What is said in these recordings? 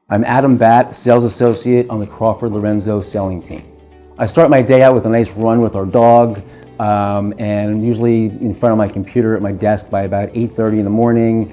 I'm Adam Batt, sales associate on the Crawford Lorenzo selling team. I start my day out with a nice run with our dog, and I'm usually in front of my computer at my desk by about 8:30 in the morning,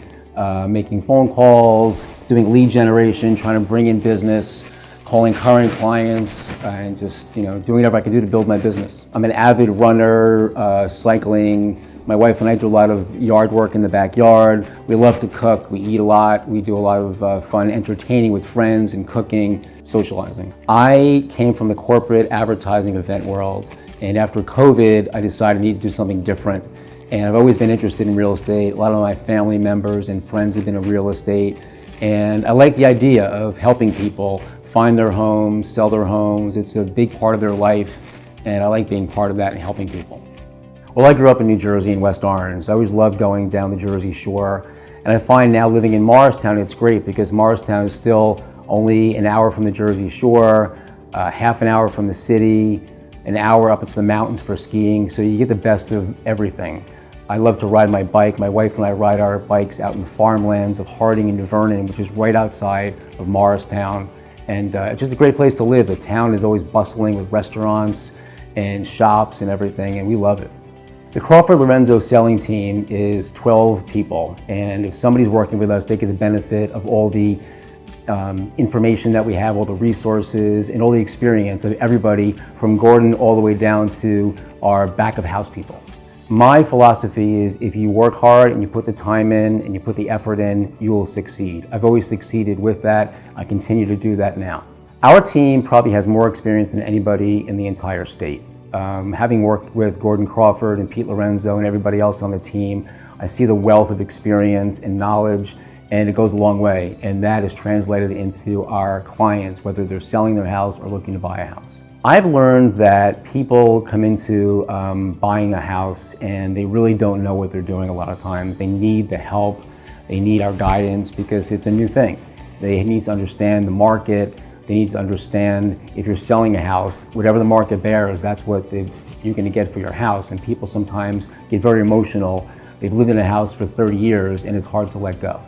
making phone calls, doing lead generation, trying to bring in business, calling current clients, and just doing whatever I can do to build my business. I'm an avid runner, cycling. My wife and I do a lot of yard work in the backyard. We love to cook, we eat a lot, we do a lot of fun entertaining with friends and cooking, socializing. I came from the corporate advertising event world, and after COVID, I decided I need to do something different. And I've always been interested in real estate. A lot of my family members and friends have been in real estate, and I like the idea of helping people find their homes, sell their homes. It's a big part of their life, and I like being part of that and helping people. Well, I grew up in New Jersey in West Orange. I always loved going down the Jersey Shore. And I find now living in Morristown, it's great because Morristown is still only an hour from the Jersey Shore, half an hour from the city, an hour up into the mountains for skiing. So you get the best of everything. I love to ride my bike. My wife and I ride our bikes out in the farmlands of Harding and New Vernon, which is right outside of Morristown. And it's just a great place to live. The town is always bustling with restaurants and shops and everything, and we love it. The Crawford Lorenzo selling team is 12 people, and if somebody's working with us, they get the benefit of all the information that we have, all the resources, and all the experience of everybody from Gordon all the way down to our back of house people. My philosophy is if you work hard and you put the time in and you put the effort in, you will succeed. I've always succeeded with that. I continue to do that now. Our team probably has more experience than anybody in the entire state. Having worked with Gordon Crawford and Pete Lorenzo and everybody else on the team, I see the wealth of experience and knowledge, and it goes a long way. And that is translated into our clients, whether they're selling their house or looking to buy a house. I've learned that people come into buying a house and they really don't know what they're doing a lot of times. They need the help, they need our guidance because it's a new thing. They need to understand the market. They need to understand if you're selling a house, whatever the market bears, that's what you're going to get for your house. And people sometimes get very emotional. They've lived in a house for 30 years and it's hard to let go.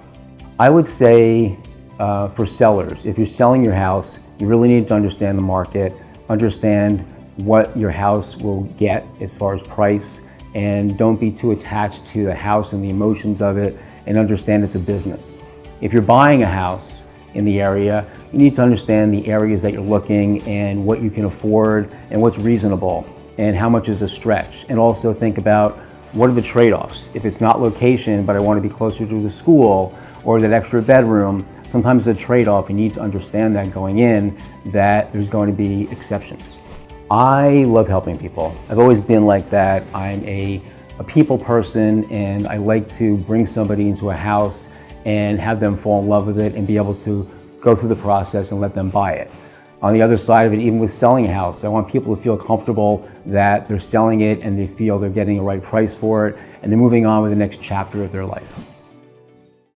I would say for sellers, if you're selling your house, you really need to understand the market, understand what your house will get as far as price, and don't be too attached to the house and the emotions of it, and understand it's a business. If you're buying a house in the area, you need to understand the areas that you're looking and what you can afford and what's reasonable and how much is a stretch. And also think about what are the trade-offs. If it's not location, but I want to be closer to the school or that extra bedroom, sometimes it's a trade-off. You need to understand that going in, that there's going to be exceptions. I love helping people. I've always been like that. I'm a people person, and I like to bring somebody into a house and have them fall in love with it and be able to go through the process and let them buy it. On the other side of it, even with selling a house, I want people to feel comfortable that they're selling it and they feel they're getting the right price for it and they're moving on with the next chapter of their life.